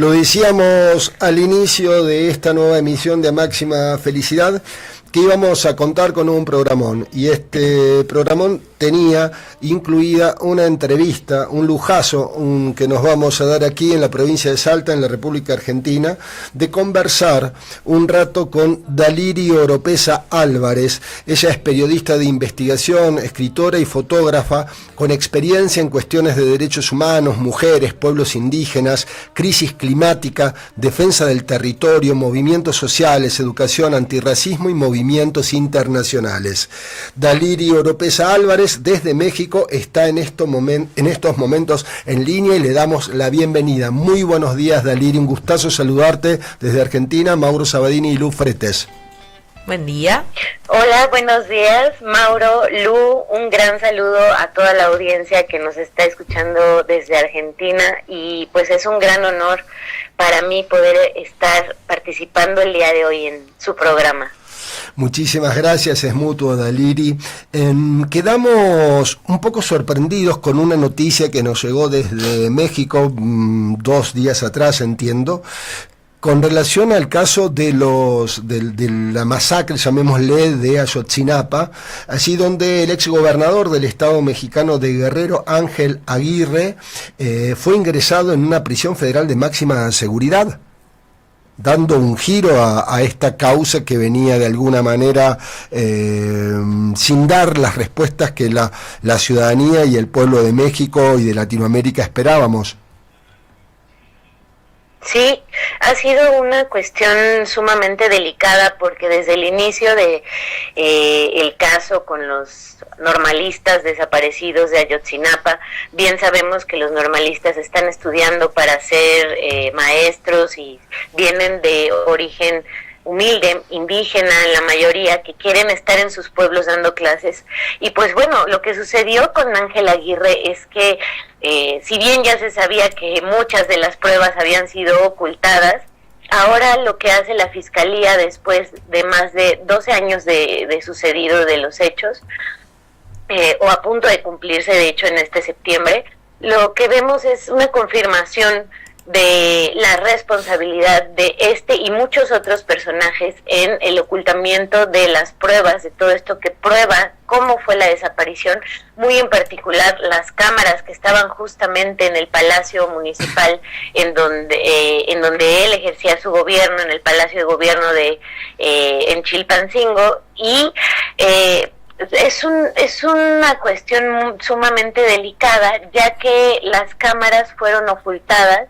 Lo decíamos al inicio de esta nueva emisión de Máxima Felicidad, que íbamos a contar con un programón, y este programón tenía incluida una entrevista, un lujazo que nos vamos a dar aquí en la provincia de Salta, en la República Argentina, de conversar un rato con Daliri Oropesa Álvarez. Ella es periodista de investigación, escritora y fotógrafa, con experiencia en cuestiones de derechos humanos, mujeres, pueblos indígenas, crisis climática, defensa del territorio, movimientos sociales, educación, antirracismo y movimientos internacionales. Daliri Oropesa Álvarez, desde México, está en estos momentos en línea y le damos la bienvenida. Muy buenos días, Daliri, un gustazo saludarte desde Argentina. Mauro Sabadini y Lu Fretes. Buen día. Hola, buenos días, Mauro, Lu, un gran saludo a toda la audiencia que nos está escuchando desde Argentina, y pues es un gran honor para mí poder estar participando el día de hoy en su programa. Muchísimas gracias, es mutuo, Daliri. Quedamos un poco sorprendidos con una noticia que nos llegó desde México 2 días atrás, entiendo, con relación al caso de la masacre, llamémosle, de Ayotzinapa, allí donde el exgobernador del estado mexicano de Guerrero, Ángel Aguirre, fue ingresado en una prisión federal de máxima seguridad, dando un giro a esta causa que venía de alguna manera sin dar las respuestas que la ciudadanía y el pueblo de México y de Latinoamérica esperábamos. Sí, ha sido una cuestión sumamente delicada, porque desde el inicio de el caso con los normalistas desaparecidos de Ayotzinapa, bien sabemos que los normalistas están estudiando para ser maestros y vienen de origen humilde, indígena en la mayoría, que quieren estar en sus pueblos dando clases. Y pues bueno, lo que sucedió con Ángel Aguirre es que si bien ya se sabía que muchas de las pruebas habían sido ocultadas, ahora lo que hace la Fiscalía, después de más de 12 años de sucedido de los hechos, o a punto de cumplirse de hecho en este septiembre, lo que vemos es una confirmación de la responsabilidad de este y muchos otros personajes en el ocultamiento de las pruebas, de todo esto que prueba cómo fue la desaparición, muy en particular las cámaras que estaban justamente en el Palacio Municipal, en donde él ejercía su gobierno, en el Palacio de Gobierno en Chilpancingo, y es una cuestión sumamente delicada, ya que las cámaras fueron ocultadas.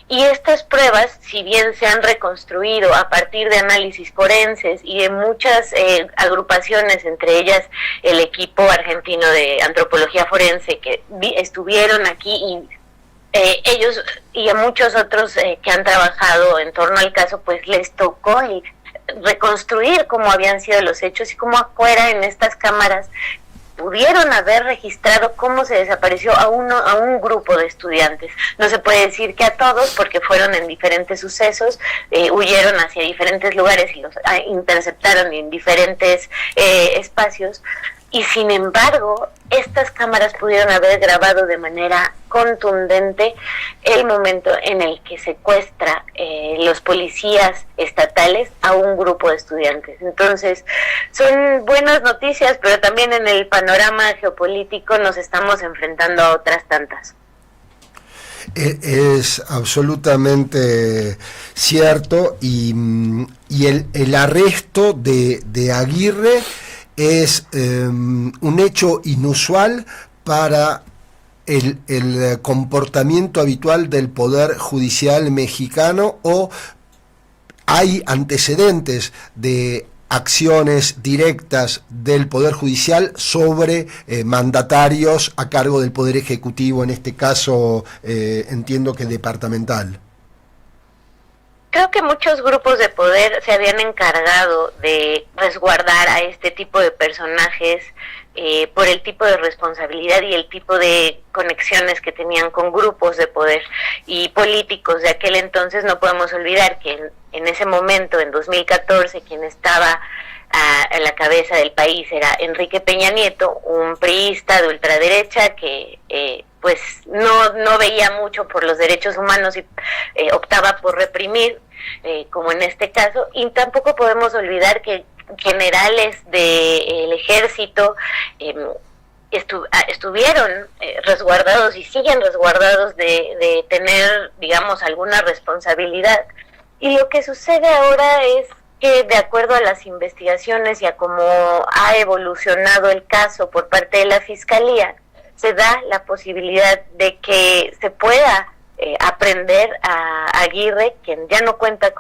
Y estas pruebas, si bien se han reconstruido a partir de análisis forenses y de muchas agrupaciones, entre ellas el equipo argentino de antropología forense que estuvieron aquí, y ellos y a muchos otros que han trabajado en torno al caso, pues les tocó reconstruir cómo habían sido los hechos y cómo afuera en estas cámaras pudieron haber registrado cómo se desapareció a un grupo de estudiantes. No se puede decir que a todos, porque fueron en diferentes sucesos, huyeron hacia diferentes lugares y los interceptaron en diferentes espacios, y sin embargo estas cámaras pudieron haber grabado de manera contundente el momento en el que secuestra los policías estatales a un grupo de estudiantes. Entonces son buenas noticias, pero también en el panorama geopolítico nos estamos enfrentando a otras tantas. Es absolutamente cierto, y el arresto de Aguirre es un hecho inusual para el comportamiento habitual del Poder Judicial mexicano, o hay antecedentes de acciones directas del Poder Judicial sobre mandatarios a cargo del Poder Ejecutivo, en este caso entiendo que departamental. Creo que muchos grupos de poder se habían encargado de resguardar a este tipo de personajes por el tipo de responsabilidad y el tipo de conexiones que tenían con grupos de poder y políticos de aquel entonces. No podemos olvidar que en ese momento, en 2014, quien estaba a la cabeza del país era Enrique Peña Nieto, un priista de ultraderecha que pues no veía mucho por los derechos humanos y optaba por reprimir, como en este caso, y tampoco podemos olvidar que generales del ejército estuvieron resguardados y siguen resguardados de tener, digamos, alguna responsabilidad. Y lo que sucede ahora es que, de acuerdo a las investigaciones y a cómo ha evolucionado el caso por parte de la Fiscalía, se da la posibilidad de que se pueda aprender a Aguirre, quien ya no cuenta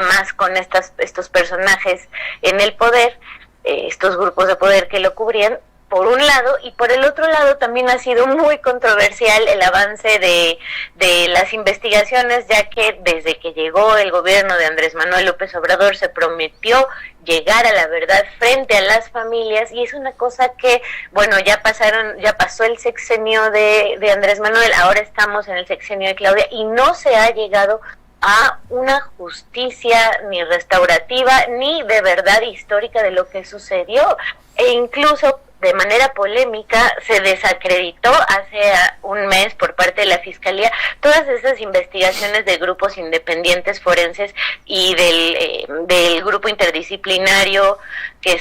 más con estos personajes en el poder, estos grupos de poder que lo cubrían, por un lado, y por el otro lado también ha sido muy controversial el avance de las investigaciones, ya que desde que llegó el gobierno de Andrés Manuel López Obrador se prometió llegar a la verdad frente a las familias, y es una cosa que, bueno, ya pasó el sexenio de Andrés Manuel, ahora estamos en el sexenio de Claudia, y no se ha llegado a una justicia ni restaurativa ni de verdad histórica de lo que sucedió, e incluso de manera polémica se desacreditó hace un mes por parte de la Fiscalía todas esas investigaciones de grupos independientes forenses y del grupo interdisciplinario que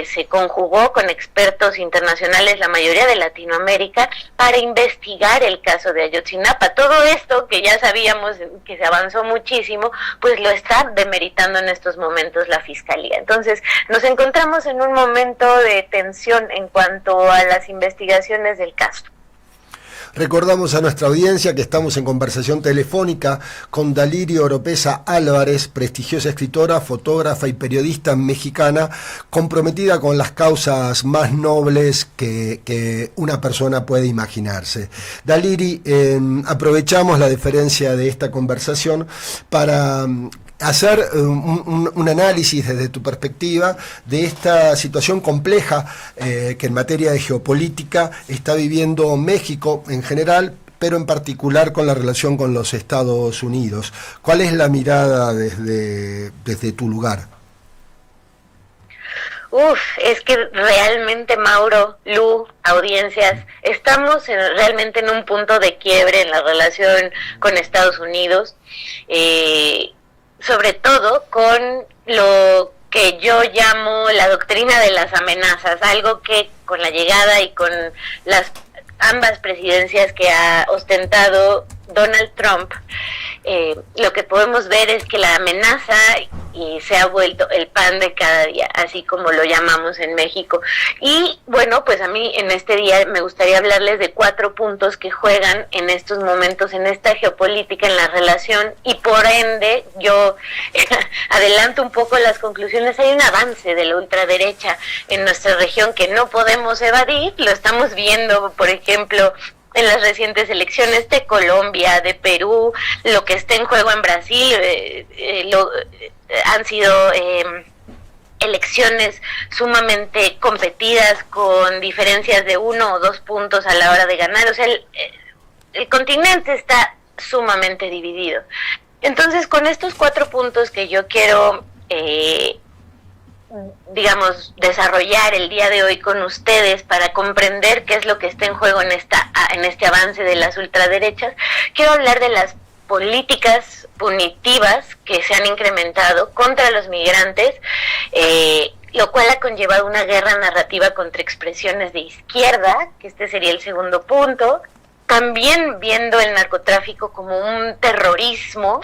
se conjugó con expertos internacionales, la mayoría de Latinoamérica, para investigar el caso de Ayotzinapa. Todo esto que ya sabíamos que se avanzó muchísimo, pues lo está demeritando en estos momentos la Fiscalía. Entonces nos encontramos en un momento de tensión en cuanto a las investigaciones del caso. Recordamos a nuestra audiencia que estamos en conversación telefónica con Dalirio Oropesa Álvarez, prestigiosa escritora, fotógrafa y periodista mexicana, comprometida con las causas más nobles que una persona puede imaginarse. Daliri, aprovechamos la deferencia de esta conversación para hacer un análisis desde tu perspectiva de esta situación compleja que en materia de geopolítica está viviendo México en general, pero en particular con la relación con los Estados Unidos. ¿Cuál es la mirada desde tu lugar? Es que realmente, Mauro, Lu, audiencias, estamos realmente en un punto de quiebre en la relación con Estados Unidos, sobre todo con lo que yo llamo la doctrina de las amenazas, algo que con la llegada y con ambas presidencias que ha ostentado Donald Trump, lo que podemos ver es que la amenaza y se ha vuelto el pan de cada día, así como lo llamamos en México. Y bueno, pues a mí en este día me gustaría hablarles de 4 puntos que juegan en estos momentos, en esta geopolítica, en la relación, y por ende yo adelanto un poco las conclusiones. Hay un avance de la ultraderecha en nuestra región que no podemos evadir, lo estamos viendo, por ejemplo, en las recientes elecciones de Colombia, de Perú, lo que está en juego en Brasil, han sido elecciones sumamente competidas, con diferencias de 1 o 2 puntos a la hora de ganar. O sea, el continente está sumamente dividido. Entonces, con estos 4 puntos que yo quiero digamos, desarrollar el día de hoy con ustedes para comprender qué es lo que está en juego en este avance de las ultraderechas, quiero hablar de las políticas punitivas que se han incrementado contra los migrantes, lo cual ha conllevado una guerra narrativa contra expresiones de izquierda, que este sería el segundo punto, también viendo el narcotráfico como un terrorismo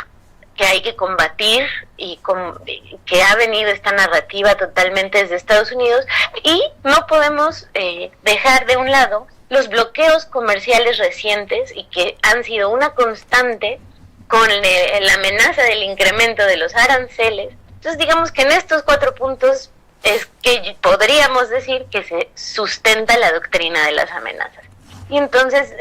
que hay que combatir y que ha venido esta narrativa totalmente desde Estados Unidos, y no podemos dejar de un lado los bloqueos comerciales recientes y que han sido una constante con la amenaza del incremento de los aranceles. Entonces digamos que en estos 4 puntos es que podríamos decir que se sustenta la doctrina de las amenazas. Y entonces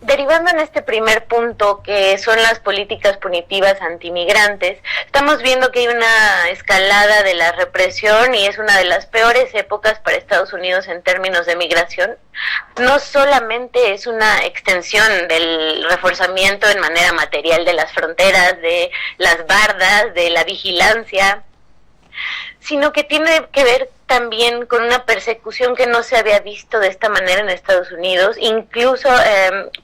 derivando en este primer punto, que son las políticas punitivas antimigrantes, estamos viendo que hay una escalada de la represión y es una de las peores épocas para Estados Unidos en términos de migración. No solamente es una extensión del reforzamiento en manera material de las fronteras, de las bardas, de la vigilancia, sino que tiene que ver también con una persecución que no se había visto de esta manera en Estados Unidos, incluso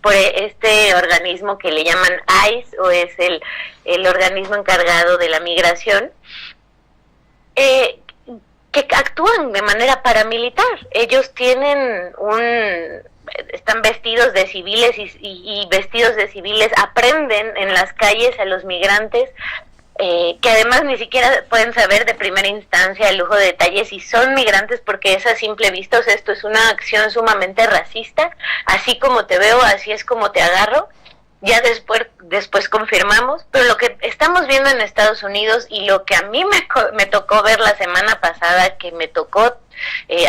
por este organismo que le llaman ICE, o es el organismo encargado de la migración, que actúan de manera paramilitar. Ellos están vestidos de civiles y vestidos de civiles aprenden en las calles a los migrantes, que además ni siquiera pueden saber de primera instancia el lujo de detalles si son migrantes, porque es a simple vista, o sea, esto es una acción sumamente racista, así como te veo, así es como te agarro. Ya después confirmamos, pero lo que estamos viendo en Estados Unidos y lo que a mí me tocó ver la semana pasada, que me tocó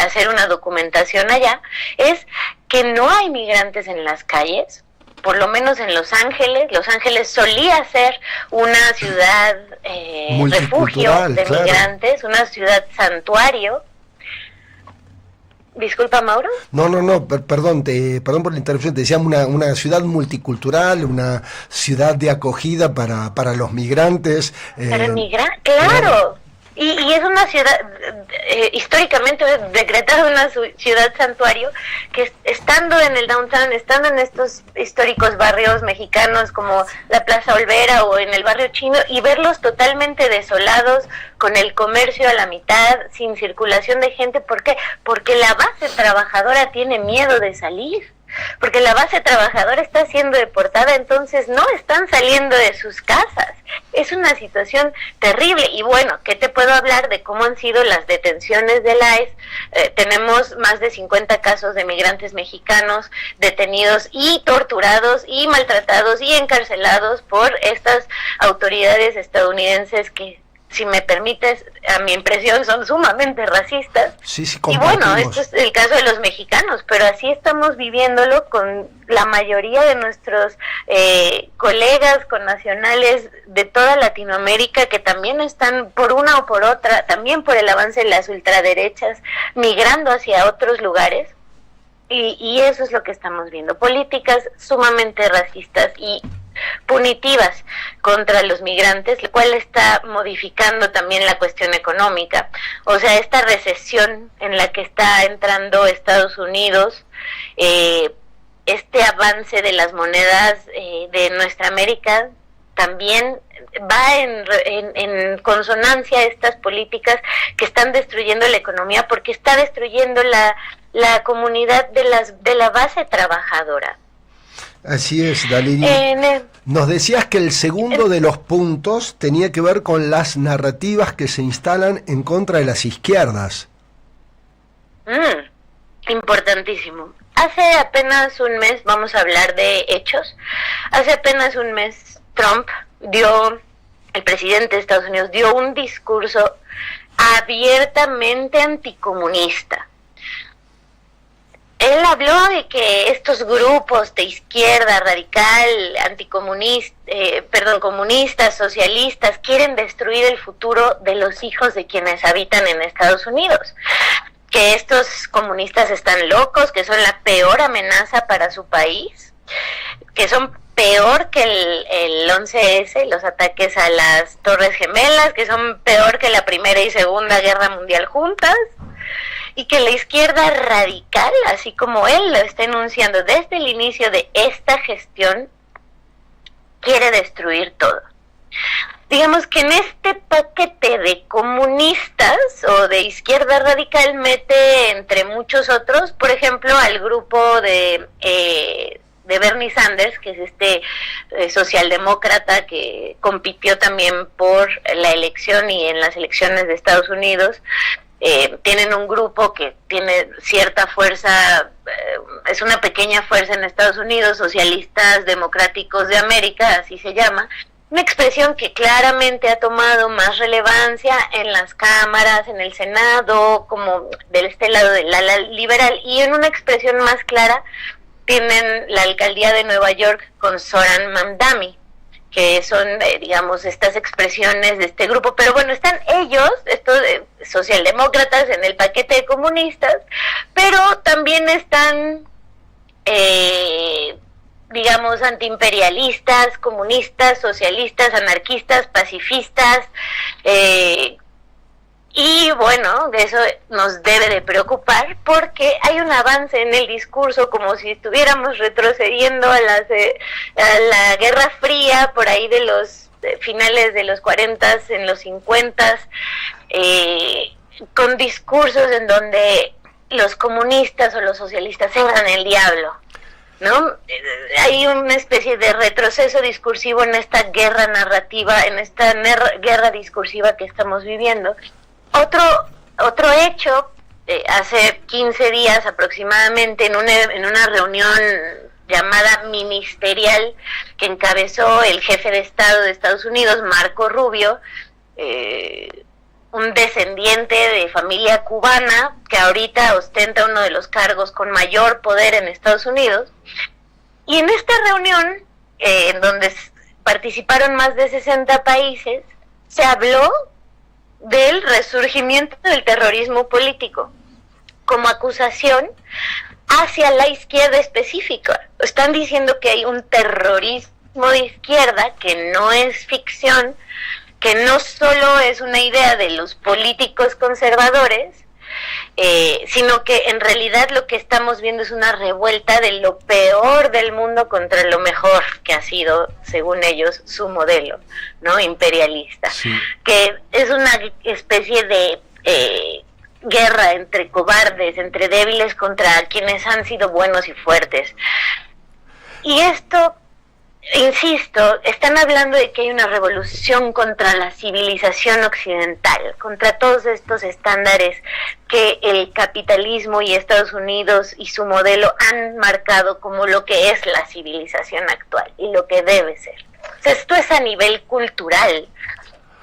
hacer una documentación allá, es que no hay migrantes en las calles, por lo menos en Los Ángeles. Los Ángeles solía ser una ciudad refugio de migrantes, una ciudad santuario. Disculpa, Mauro. No, perdón por la interrupción. Te decíamos una ciudad multicultural, una ciudad de acogida para los migrantes. Claro. Y es una ciudad, históricamente decretada una ciudad santuario, que estando en el downtown, estando en estos históricos barrios mexicanos como la Plaza Olvera o en el barrio chino, y verlos totalmente desolados, con el comercio a la mitad, sin circulación de gente. ¿Por qué? Porque la base trabajadora tiene miedo de salir. Porque la base trabajadora está siendo deportada, entonces no están saliendo de sus casas. Es una situación terrible. Y bueno, ¿qué te puedo hablar de cómo han sido las detenciones del ICE? Tenemos más de 50 casos de migrantes mexicanos detenidos y torturados y maltratados y encarcelados por estas autoridades estadounidenses que, si me permites, a mi impresión son sumamente racistas. Sí, y bueno, esto es el caso de los mexicanos, pero así estamos viviéndolo con la mayoría de nuestros colegas connacionales de toda Latinoamérica, que también están por una o por otra, también por el avance de las ultraderechas, migrando hacia otros lugares. Y eso es lo que estamos viendo, políticas sumamente racistas y punitivas contra los migrantes, lo cual está modificando también la cuestión económica. O sea, esta recesión en la que está entrando Estados Unidos, este avance de las monedas de nuestra América, también va en consonancia a estas políticas que están destruyendo la economía, porque está destruyendo la comunidad de la base trabajadora. Así es, Dalini. Nos decías que el segundo de los puntos tenía que ver con las narrativas que se instalan en contra de las izquierdas. Importantísimo. Hace apenas un mes, vamos a hablar de hechos, hace apenas un mes el presidente de Estados Unidos dio un discurso abiertamente anticomunista. Él habló de que estos grupos de izquierda radical, comunistas, socialistas, quieren destruir el futuro de los hijos de quienes habitan en Estados Unidos. Que estos comunistas están locos, que son la peor amenaza para su país, que son peor que el 11S, los ataques a las Torres Gemelas, que son peor que la Primera y Segunda Guerra Mundial juntas. Y que la izquierda radical, así como él lo está enunciando desde el inicio de esta gestión, quiere destruir todo. Digamos que en este paquete de comunistas o de izquierda radical mete, entre muchos otros, por ejemplo, al grupo de Bernie Sanders, que es este socialdemócrata que compitió también por la elección y en las elecciones de Estados Unidos. Tienen un grupo que tiene cierta fuerza, es una pequeña fuerza en Estados Unidos, Socialistas Democráticos de América, así se llama, una expresión que claramente ha tomado más relevancia en las cámaras, en el Senado, como de este lado del ala liberal, y en una expresión más clara tienen la alcaldía de Nueva York con Zoran Mamdani, que son, digamos, estas expresiones de este grupo. Pero bueno, están ellos, estos socialdemócratas, en el paquete de comunistas, pero también están, digamos, antiimperialistas, comunistas, socialistas, anarquistas, pacifistas, y bueno, de eso nos debe de preocupar, porque hay un avance en el discurso, como si estuviéramos retrocediendo a la Guerra Fría, por ahí de los finales de los 40, en los 50, con discursos en donde los comunistas o los socialistas eran el diablo, ¿no? Hay una especie de retroceso discursivo en esta guerra narrativa, en esta guerra discursiva que estamos viviendo. Otro hecho, hace 15 días aproximadamente, en una reunión llamada ministerial que encabezó el jefe de Estado de Estados Unidos, Marco Rubio, un descendiente de familia cubana que ahorita ostenta uno de los cargos con mayor poder en Estados Unidos. Y en esta reunión, en donde participaron más de 60 países, se habló del resurgimiento del terrorismo político como acusación hacia la izquierda específica. Están diciendo que hay un terrorismo de izquierda que no es ficción, que no solo es una idea de los políticos conservadores, sino que en realidad lo que estamos viendo es una revuelta de lo peor del mundo contra lo mejor que ha sido, según ellos, su modelo, ¿no? Imperialista, sí. Que es una especie de guerra entre cobardes, entre débiles contra quienes han sido buenos y fuertes. Y esto, insisto, están hablando de que hay una revolución contra la civilización occidental, contra todos estos estándares que el capitalismo y Estados Unidos y su modelo han marcado como lo que es la civilización actual y lo que debe ser. Esto es a nivel cultural.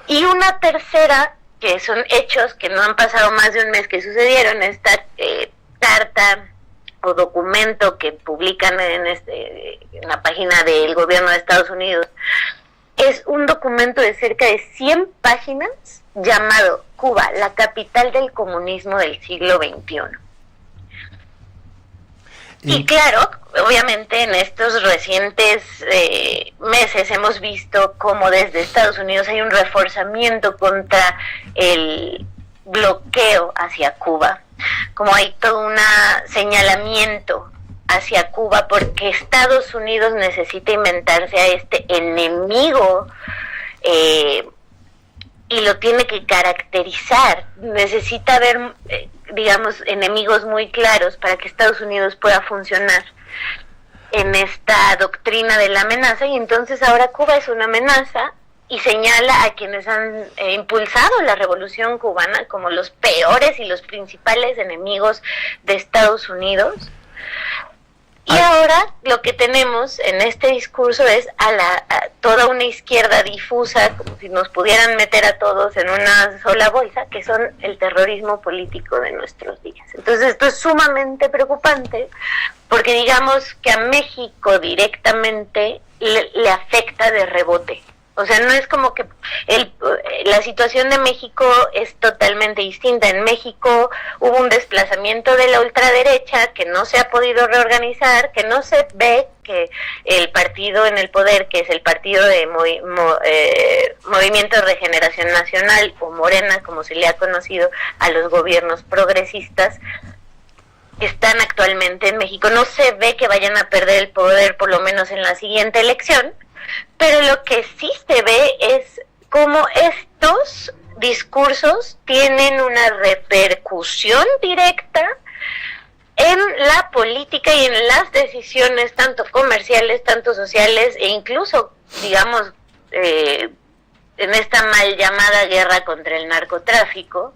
Y una tercera, que son hechos que no han pasado más de un mes que sucedieron, esta carta o documento que publican en la página del gobierno de Estados Unidos, es un documento de cerca de 100 páginas llamado Cuba, la capital del comunismo del siglo XXI. Y claro, obviamente en estos recientes meses hemos visto cómo desde Estados Unidos hay un reforzamiento contra el bloqueo hacia Cuba, como hay todo un señalamiento hacia Cuba, porque Estados Unidos necesita inventarse a este enemigo y lo tiene que caracterizar. Necesita ver, digamos, enemigos muy claros para que Estados Unidos pueda funcionar en esta doctrina de la amenaza, y entonces ahora Cuba es una amenaza y señala a quienes han impulsado la revolución cubana como los peores y los principales enemigos de Estados Unidos. Y ahora lo que tenemos en este discurso es a toda una izquierda difusa, como si nos pudieran meter a todos en una sola bolsa, que son el terrorismo político de nuestros días. Entonces esto es sumamente preocupante, porque digamos que a México directamente le afecta de rebote. O sea, no es como que la situación de México es totalmente distinta. En México hubo un desplazamiento de la ultraderecha que no se ha podido reorganizar, que no se ve que el partido en el poder, que es el partido de Movimiento de Regeneración Nacional, o Morena, como se le ha conocido a los gobiernos progresistas que están actualmente en México, no se ve que vayan a perder el poder, por lo menos en la siguiente elección. Pero lo que sí se ve es cómo estos discursos tienen una repercusión directa en la política y en las decisiones tanto comerciales, tanto sociales e incluso, digamos, en esta mal llamada guerra contra el narcotráfico,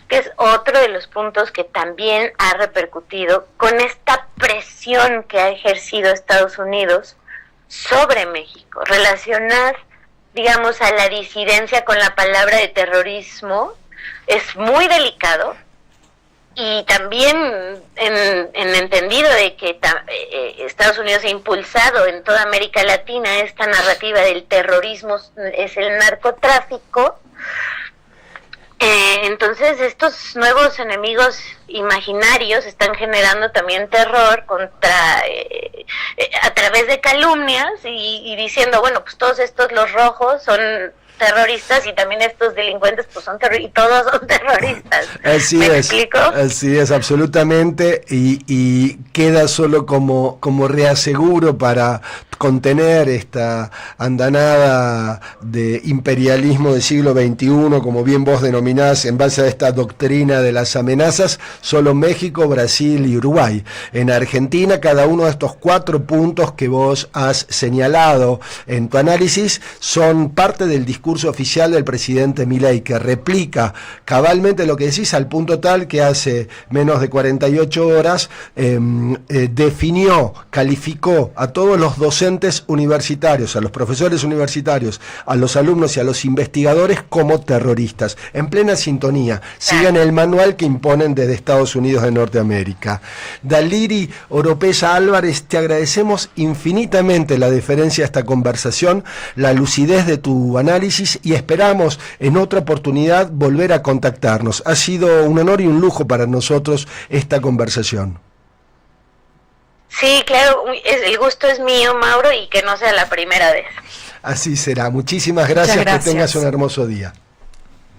que es otro de los puntos que también ha repercutido con esta presión que ha ejercido Estados Unidos sobre México. Relacionar, digamos, a la disidencia con la palabra de terrorismo es muy delicado, y también en entendido de que Estados Unidos ha impulsado en toda América Latina esta narrativa del terrorismo es el narcotráfico. Entonces estos nuevos enemigos imaginarios están generando también terror contra a través de calumnias y diciendo, bueno, pues todos estos los rojos son terroristas y también estos delincuentes pues son y todos son terroristas. Así ¿Me es, explico? así es, absolutamente, y queda solo como reaseguro para contener esta andanada de imperialismo del siglo XXI, como bien vos denominás, en base a esta doctrina de las amenazas, solo México, Brasil y Uruguay. En Argentina, cada uno de estos 4 puntos que vos has señalado en tu análisis son parte del discurso oficial del presidente Milei, que replica cabalmente lo que decís, al punto tal que hace menos de 48 horas definió, calificó a todos los docentes universitarios, a los profesores universitarios, a los alumnos y a los investigadores como terroristas, en plena sintonía. Sigan el manual que imponen desde Estados Unidos de Norteamérica. Daliri Oropesa Álvarez, te agradecemos infinitamente la deferencia a esta conversación, la lucidez de tu análisis, y esperamos en otra oportunidad volver a contactarnos. Ha sido un honor y un lujo para nosotros esta conversación. Sí, claro, el gusto es mío, Mauro, y que no sea la primera vez. Así será. Muchísimas gracias, que tengas un hermoso día.